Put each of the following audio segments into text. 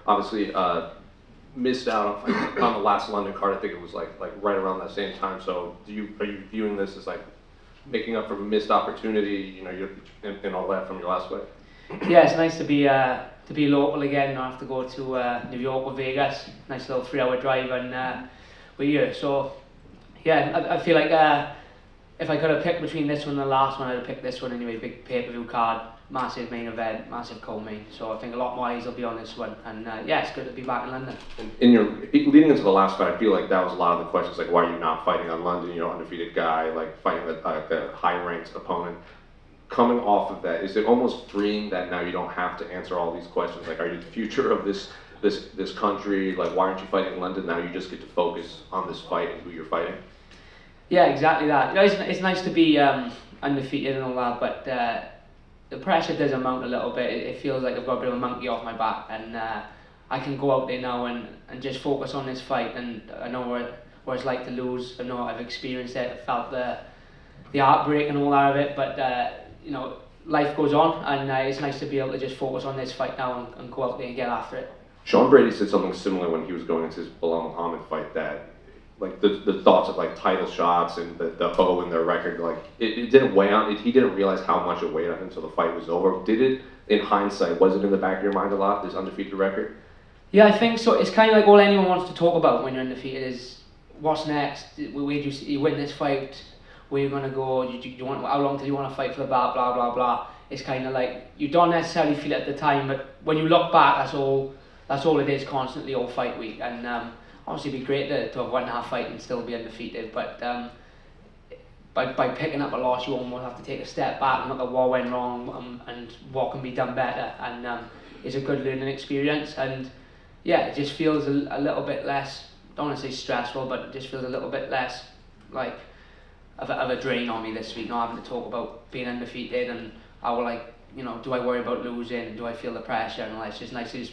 obviously missed out on the last London card. I think it was like right around that same time. So are you viewing this as like making up for a missed opportunity? You know, you're in all that from your last fight. Yeah, it's nice to be local again. Not have to go to New York or Vegas. Nice little 3-hour drive, and we're here. So yeah, I feel like if I could have picked between this one and the last one, I'd have picked this one anyway. Big pay-per-view card, massive main event, massive co-main. So I think a lot more eyes will be on this one. And yeah, it's good to be back in London. In your leading into the last fight, I feel like that was a lot of the questions, like why are you not fighting on London? You're an undefeated guy, like fighting the high-ranked opponent. Coming off of that, is it almost freeing that now you don't have to answer all these questions? Like, are you the future of this country? Like, why aren't you fighting in London? Now you just get to focus on this fight and who you're fighting. Yeah, exactly that. You know, it's nice to be undefeated and all that, but the pressure does amount a little bit. It feels like I've got a bit of a monkey off my back, and I can go out there now and just focus on this fight. And I know what it's like to lose. I know I've experienced it. I felt the heartbreak and all that of it, but you know, life goes on, and it's nice to be able to just focus on this fight now and go out there and get after it. Sean Brady said something similar when he was going into his Bilal Muhammad fight, that like the thoughts of like title shots and the O in their record, like it didn't weigh on it. He didn't realize how much it weighed on him until the fight was over. Did it, in hindsight, was it in the back of your mind a lot, this undefeated record? Yeah, I think so. It's kind of like all anyone wants to talk about when you're undefeated is what's next. Where do you win this fight? Where you're gonna go? You want, how long do you want to fight for the belt? Blah blah blah. It's kind of like you don't necessarily feel it at the time, but when you look back, that's all it is constantly all fight week. And obviously, it'd be great to have won that fight and still be undefeated. But by picking up a loss, you almost have to take a step back and look at what went wrong and what can be done better. And it's a good learning experience. And yeah, it just feels a little bit less. Don't want to say stressful, but it just feels a little bit less like of a drain on me this week, not having to talk about being undefeated and how, like, you know, do I worry about losing and do I feel the pressure and all that. It's just nice to just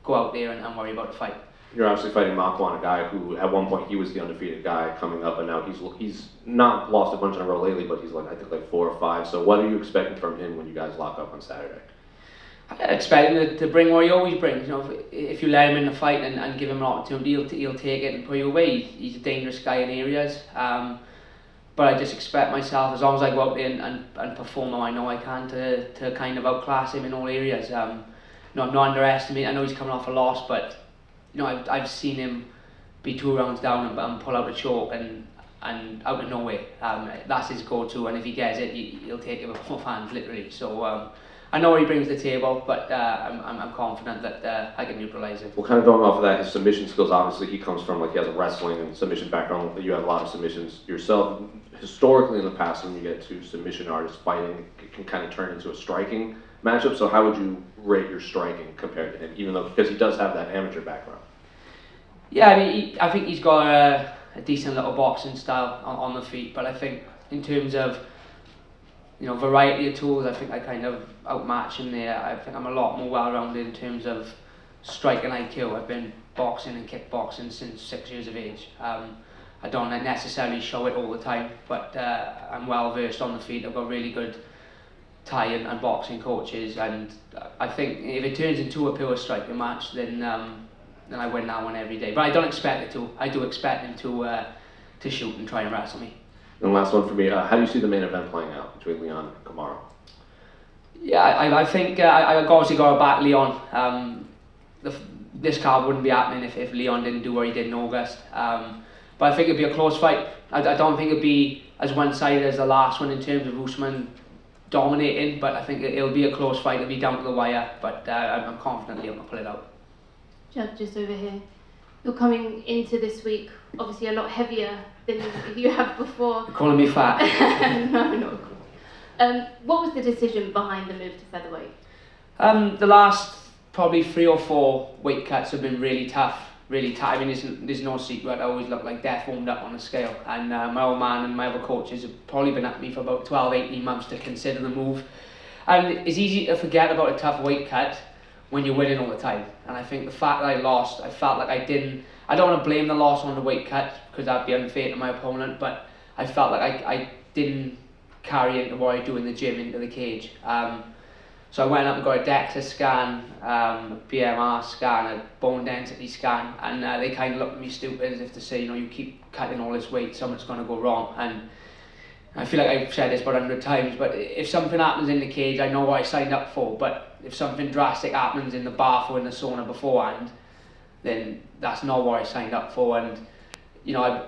go out there and worry about the fight. You're obviously fighting Makwan, a guy who at one point he was the undefeated guy coming up, and now he's not lost a bunch in a row lately, but he's like, I think like 4 or 5. So what are you expecting from him when you guys lock up on Saturday? I expect him to bring what he always brings. You know, if you let him in the fight and give him an opportunity, he'll take it and put you away. He's a dangerous guy in areas. But I just expect myself, as long as I go out there and perform how I know I can, to kind of outclass him in all areas. You know, I'm not underestimating. I know he's coming off a loss, but you know, I've seen him be 2 rounds down and pull out a choke and out of nowhere. That's his go-to, and if he gets it, he'll take it with both hands, literally. So I know what he brings to the table, but I'm confident that I can neutralise him. Well, kind of going off of that, his submission skills, obviously he comes from, like, he has a wrestling and submission background. You have a lot of submissions yourself. Historically in the past, when you get to submission artists fighting, it can kind of turn into a striking matchup. So how would you rate your striking compared to him, even though, because he does have that amateur background? Yeah, I mean, I think he's got a decent little boxing style on the feet, but I think in terms of, you know, variety of tools, I think I kind of outmatch him there. I think I'm a lot more well-rounded in terms of striking IQ. I've been boxing and kickboxing since 6 years of age. I don't necessarily show it all the time, but I'm well-versed on the feet. I've got really good Thai and boxing coaches, and I think if it turns into a pure striking match, then I win that one every day. But I don't expect it to. I do expect him to shoot and try and wrestle me. And last one for me, how do you see the main event playing out between Leon and Kamaru? Yeah, I think I obviously got to back Leon. This card wouldn't be happening if Leon didn't do what he did in August. But I think it'd be a close fight. I don't think it'd be as one-sided as the last one in terms of Usman dominating, but I think it'll be a close fight. It'll be down to the wire, but I'm confident Leon will pull it out. Judd, just over here. You're coming into this week obviously a lot heavier than you have before. You're calling me fat? No, not of course. What was the decision behind the move to featherweight? The last probably 3 or 4 weight cuts have been really tough. Really tight. I mean, there's no secret. I always look like death warmed up on the scale. And my old man and my other coaches have probably been at me for about 12, 18 months to consider the move. And it's easy to forget about a tough weight cut when you're winning all the time. And I think the fact that I lost, I felt like I don't want to blame the loss on the weight cut because that'd be unfair to my opponent, but I felt like I didn't carry into what I do in the gym into the cage. So I went up and got a DEXA scan, BMR scan, a bone density scan, and they kind of looked at me stupid as if to say, you know, you keep cutting all this weight, something's going to go wrong. And I feel like I've said this about 100 times, but if something happens in the cage, I know what I signed up for. But if something drastic happens in the bath or in the sauna beforehand, then that's not what I signed up for. And you know, I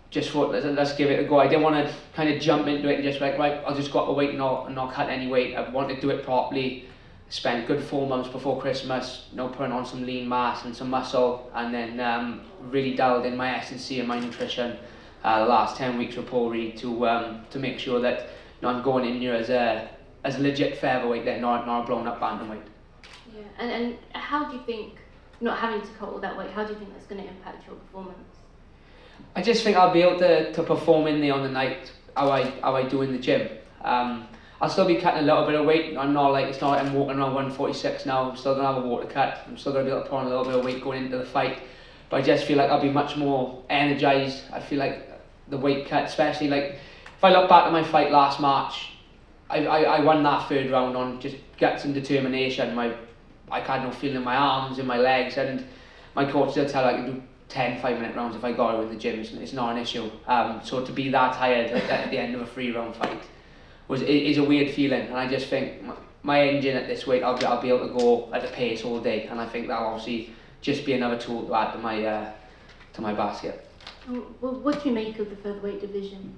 just thought, let's give it a go. I didn't want to kind of jump into it and just like, right, I'll just go up the weight and not cut any weight. I wanted to do it properly. Spent a good 4 months before Christmas, you know, putting on some lean mass and some muscle, and then really dialed in my S&C and my nutrition the last 10 weeks with Paul Reed to make sure that, you know, I'm going in here as a legit featherweight, then not a blown up bantamweight. Yeah, and how do you think, not having to cut all that weight, how do you think that's going to impact your performance? I just think I'll be able to perform in there on the night how I do in the gym. I'll still be cutting a little bit of weight. I'm not like, it's not like I'm walking around 146 now. I'm still going to have a water cut. I'm still going to be able to put on a little bit of weight going into the fight. But I just feel like I'll be much more energised. I feel like the weight cut, especially like, if I look back at my fight last March, I won that third round on just guts and determination. I had no feeling in my arms, in my legs, and my coach will tell I can do 10 5-minute rounds if I got to in the gym. It's not an issue. So to be that tired at the end of a 3-round fight is a weird feeling, and I just think my engine at this weight, I'll be able to go at the pace all day, and I think that'll obviously just be another tool to add to my basket. Well, what do you make of the featherweight division?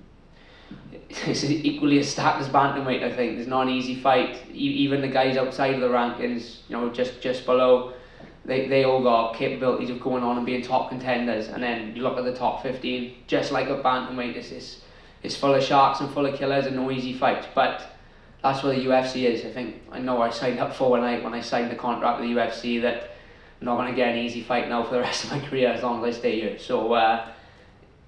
It's equally as stacked as bantamweight. I think there's not an easy fight. Even the guys outside of the rankings, you know, just below, they all got capabilities of going on and being top contenders. And then you look at the top 15, just like a bantamweight, it's full of sharks and full of killers and no easy fights. But that's where the UFC is. I think I know I signed up for when I signed the contract with the UFC that I'm not going to get an easy fight now for the rest of my career as long as I stay here. So.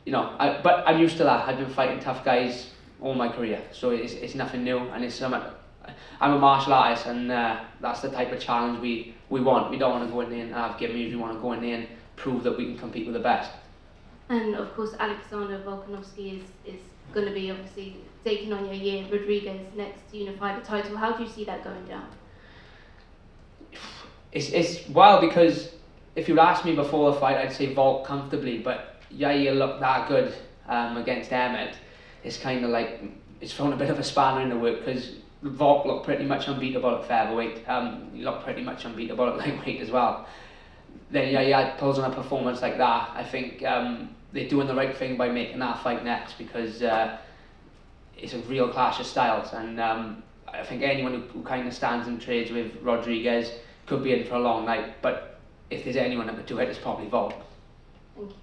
You know, but I'm used to that. I've been fighting tough guys all my career, so it's nothing new, and it's I'm a martial artist, and that's the type of challenge we want. We don't want to go in there and have gimmies. We want to go in there and prove that we can compete with the best. And of course, Alexander Volkanovski is going to be obviously taking on Yair Rodriguez next to unify the title. How do you see that going down? It's wild because if you'd asked me before the fight, I'd say Volk comfortably, but Yair looked that good against Emmett. It's kind of like it's thrown a bit of a spanner in the work because Volk looked pretty much unbeatable at featherweight. He looked pretty much unbeatable at lightweight as well. Then Yair pulls on a performance like that. I think they're doing the right thing by making that fight next because it's a real clash of styles, and I think anyone who kind of stands and trades with Rodriguez could be in for a long night. But if there's anyone that could do it, it's probably Volk. Thank you.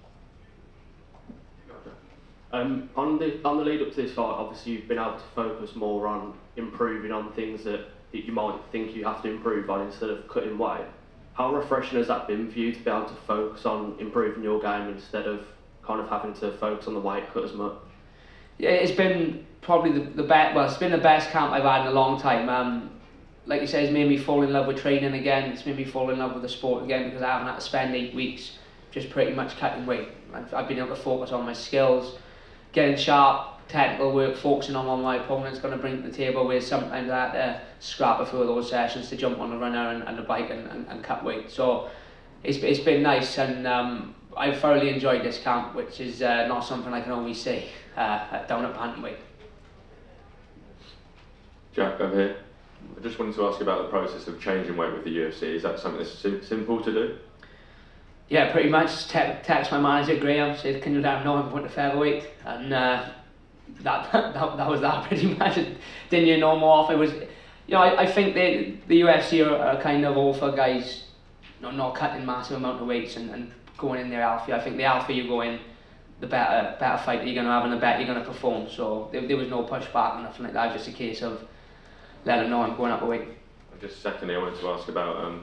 On the lead up to this fight, obviously you've been able to focus more on improving on things that you might think you have to improve on instead of cutting weight. How refreshing has that been for you to be able to focus on improving your game instead of kind of having to focus on the weight cut as much? Yeah, it's been probably the best. Well, it's been the best camp I've had in a long time. Like you said, it's made me fall in love with training again. It's made me fall in love with the sport again because I haven't had to spend 8 weeks just pretty much cutting weight. I've been able to focus on my skills, getting sharp, technical work, focusing on what my opponent's going to bring to the table, where sometimes I had to scrap a few of those sessions to jump on the runner and the bike and cut weight. So it's been nice, and I've thoroughly enjoyed this camp, which is not something I can always say down at bantamweight. Jack, over here. I just wanted to ask you about the process of changing weight with the UFC. Is that something that's simple to do? Yeah, pretty much. Text my manager Graham, said, "Can you let him know I'm going to featherweight?" And that was that pretty much. Didn't you know more off? It was, you know, I think the UFC are kind of all for guys, you know, not cutting massive amount of weights and going in there alpha. I think the alpha you go in, the better fight that you're going to have and the better you're going to perform. So there was no pushback or nothing like that. Just a case of let them know I'm going up a weight. Just secondly, I wanted to ask about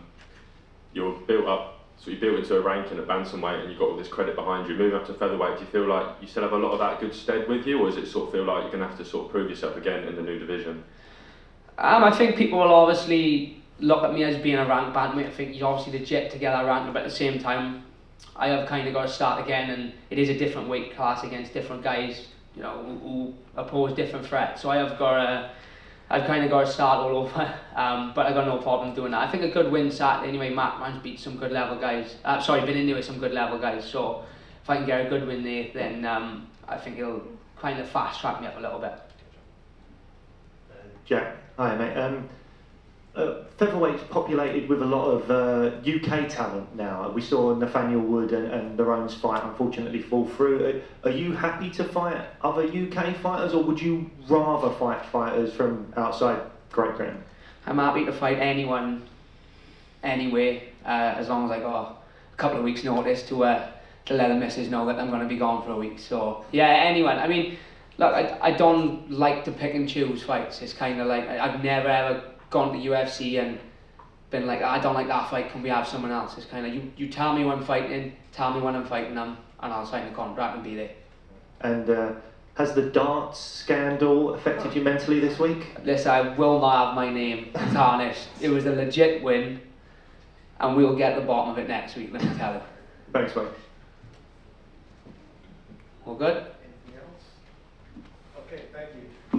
you're built up. So you built into a ranking at bantamweight and you've got all this credit behind you. Moving up to featherweight, do you feel like you still have a lot of that good stead with you, or does it sort of feel like you're going to have to sort of prove yourself again in the new division? I think people will obviously look at me as being a ranked bantamweight. I think he's obviously legit to get that ranking, but at the same time, I have kind of got to start again, and it is a different weight class against different guys, you know, who oppose different threats. So I have got to I've kind of got to start all over, but I got no problem doing that. I think a good win Saturday anyway. Makwan's beat some good level guys. Been in there with some good level guys. So if I can get a good win there, then I think it'll kind of fast track me up a little bit. Jack, hi mate. Featherweight's populated with a lot of UK talent now. We saw Nathaniel Wood and Daron's fight unfortunately fall through. Are you happy to fight other UK fighters, or would you rather fight fighters from outside Great Britain? I'm happy to fight anyone, anywhere, as long as I got a couple of weeks' notice to let the missus know that I'm going to be gone for a week. So yeah, anyone. I mean, look, I don't like to pick and choose fights. It's kind of like I've never ever gone to UFC and been like, I don't like that fight, can we have someone else? It's kind of, you tell me when I'm fighting, tell me when I'm fighting them, and I'll sign the contract and be there. And has the darts scandal affected you mentally this week? Listen, I will not have my name tarnished. It was a legit win, and we'll get to the bottom of it next week, let me tell you. Thanks, mate. All good? Anything else? Okay, thank you.